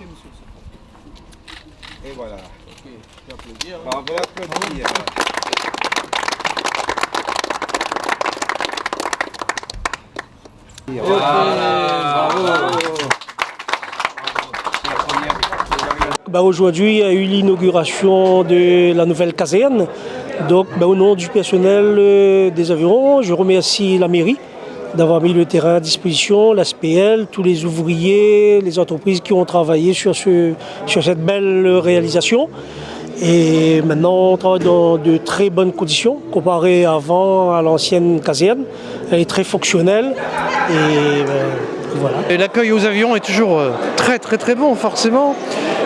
approchez, monsieur. Et voilà. Ok, je vais applaudir. Bravo, applaudir. Aujourd'hui, il y a eu l'inauguration de la nouvelle caserne. Donc, au nom du personnel des avirons, je remercie la mairie d'avoir mis le terrain à disposition, la SPL, tous les ouvriers, les entreprises qui ont travaillé sur cette belle réalisation. Et maintenant, on travaille dans de très bonnes conditions, comparé avant à l'ancienne caserne. Elle est très fonctionnelle. Et voilà. L'accueil aux avions est toujours très bon, forcément.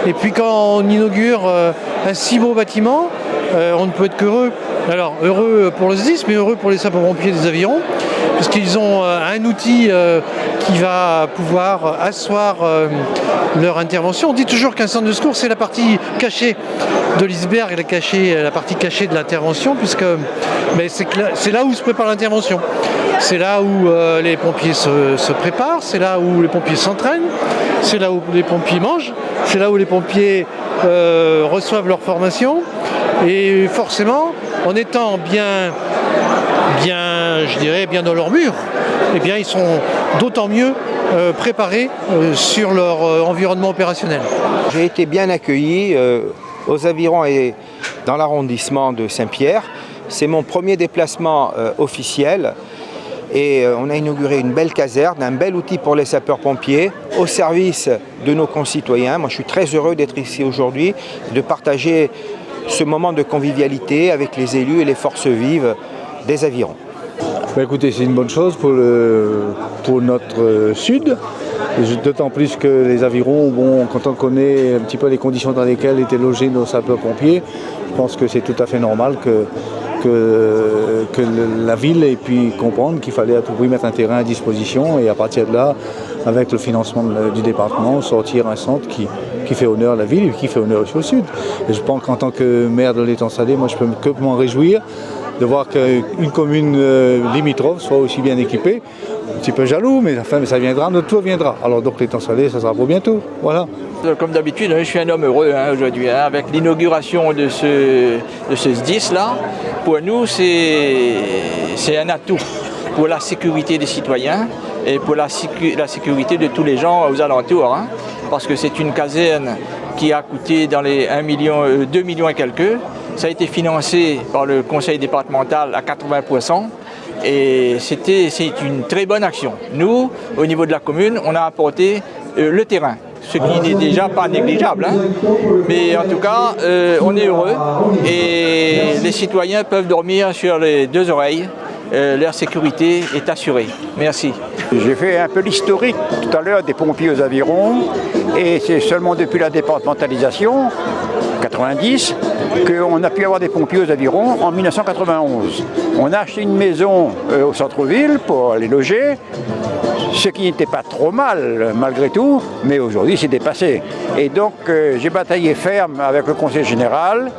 Et puis quand on inaugure un si beau bâtiment, on ne peut être qu'heureux. Alors heureux pour le SDIS, mais heureux pour les sapeurs-pompiers des avirons, puisqu'ils ont un outil qui va pouvoir asseoir leur intervention. On dit toujours qu'un centre de secours, c'est la partie cachée de l'iceberg et la partie cachée de l'intervention, puisque c'est là où se prépare l'intervention. C'est là où les pompiers se préparent, c'est là où les pompiers s'entraînent, c'est là où les pompiers mangent, c'est là où les pompiers reçoivent leur formation. Et forcément, en étant bien dans leur mur, eh bien, ils sont d'autant mieux préparés sur leur environnement opérationnel. J'ai été bien accueilli aux avirons et dans l'arrondissement de Saint-Pierre. C'est mon premier déplacement officiel. Et on a inauguré une belle caserne, un bel outil pour les sapeurs-pompiers au service de nos concitoyens. Moi, je suis très heureux d'être ici aujourd'hui, de partager ce moment de convivialité avec les élus et les forces vives des avirons. Écoutez, c'est une bonne chose pour notre sud, d'autant plus que les avirons, quand on connaît un petit peu les conditions dans lesquelles étaient logés nos sapeurs-pompiers, je pense que c'est tout à fait normal que la ville ait pu comprendre qu'il fallait à tout prix mettre un terrain à disposition et à partir de là, avec le financement du département, sortir un centre qui fait honneur à la ville et qui fait honneur aussi au sud. Et je pense qu'en tant que maire de l'Étang-Salé, moi je peux que m'en réjouir de voir qu'une commune limitrophe soit aussi bien équipée. Un petit peu jaloux, mais ça viendra, notre tour viendra. Alors donc l'Étang-Salé, ça sera pour bientôt. Voilà. Comme d'habitude, je suis un homme heureux aujourd'hui, avec l'inauguration de ce SDIS-là. Pour nous, c'est un atout pour la sécurité des citoyens et pour la sécurité de tous les gens aux alentours. Parce que c'est une caserne qui a coûté dans les 2 millions et quelques. Ça a été financé par le conseil départemental à 80%. Et c'est une très bonne action. Nous, au niveau de la commune, on a apporté le terrain, ce qui n'est déjà pas négligeable. Mais en tout cas, on est heureux et les citoyens peuvent dormir sur les deux oreilles. Leur sécurité est assurée. Merci. J'ai fait un peu l'historique tout à l'heure des pompiers aux avirons et c'est seulement depuis la départementalisation, 90, qu'on a pu avoir des pompiers aux avirons en 1991. On a acheté une maison au centre-ville pour les loger, ce qui n'était pas trop mal malgré tout, mais aujourd'hui c'est dépassé. Et donc j'ai bataillé ferme avec le conseil général,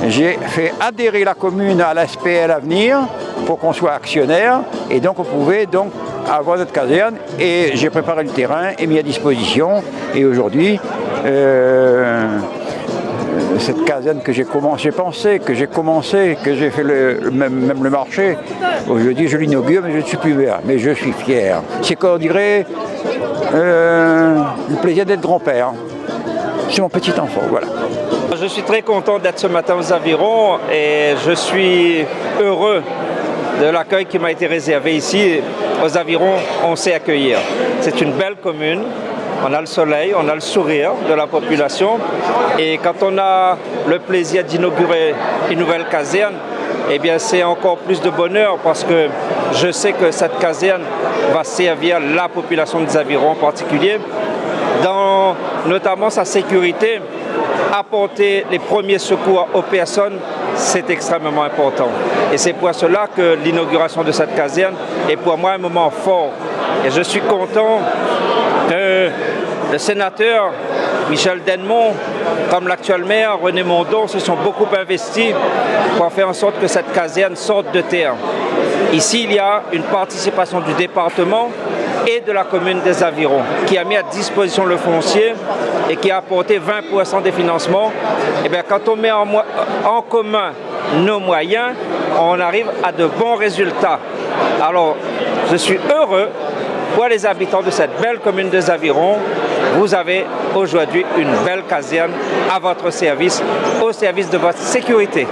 j'ai fait adhérer la commune à la SPL Avenir pour qu'on soit actionnaire et donc on pouvait donc avoir notre caserne et j'ai préparé le terrain et mis à disposition et aujourd'hui cette caserne que j'ai pensé, que j'ai fait même le marché, aujourd'hui je l'inaugure mais je ne suis plus vert, mais je suis fier. C'est qu'on dirait le plaisir d'être grand-père. C'est mon petit enfant, voilà. Je suis très content d'être ce matin aux avirons et je suis heureux de l'accueil qui m'a été réservé ici. Aux avirons, on sait accueillir. C'est une belle commune. On a le soleil, on a le sourire de la population. Et quand on a le plaisir d'inaugurer une nouvelle caserne, eh bien c'est encore plus de bonheur parce que je sais que cette caserne va servir la population des avirons en particulier, dans notamment sa sécurité. Apporter les premiers secours aux personnes, c'est extrêmement important. Et c'est pour cela que l'inauguration de cette caserne est pour moi un moment fort. Et je suis content que le sénateur Michel Denmont, comme l'actuel maire René Mondon, se sont beaucoup investis pour faire en sorte que cette caserne sorte de terre. Ici, il y a une participation du département et de la commune des Avirons, qui a mis à disposition le foncier et qui a apporté 20% des financements. Et bien, quand on met en commun nos moyens, on arrive à de bons résultats. Alors, je suis heureux pour les habitants de cette belle commune des Avirons. Vous avez aujourd'hui une belle caserne à votre service, au service de votre sécurité.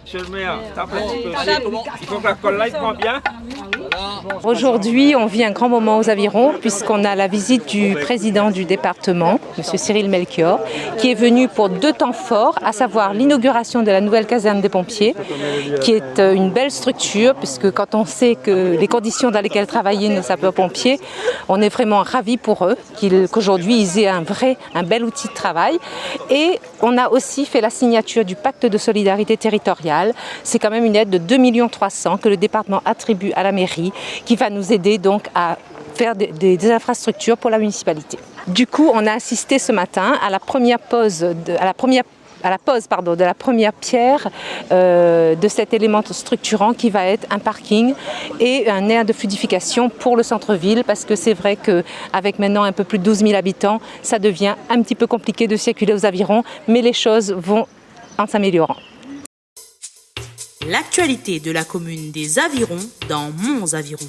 Monsieur le maire, il faut que la colle là, il prend bien. Aujourd'hui, on vit un grand moment aux Avirons puisqu'on a la visite du président du département, M. Cyril Melchior, qui est venu pour 2 temps forts, à savoir l'inauguration de la nouvelle caserne des pompiers, qui est une belle structure puisque quand on sait que les conditions dans lesquelles travaillent nos sapeurs-pompiers, on est vraiment ravis pour eux, qu'aujourd'hui ils aient un bel outil de travail. Et on a aussi fait la signature du pacte de solidarité territoriale. C'est quand même une aide de 2,3 millions que le département attribue à la mairie, qui va nous aider donc à faire des infrastructures pour la municipalité. Du coup, on a assisté ce matin à la première pose de la première pierre de cet élément structurant qui va être un parking et un aire de fluidification pour le centre-ville, parce que c'est vrai qu'avec maintenant un peu plus de 12 000 habitants, ça devient un petit peu compliqué de circuler aux Avirons, mais les choses vont en s'améliorant. L'actualité de la commune des Avirons dans Mons Avirons.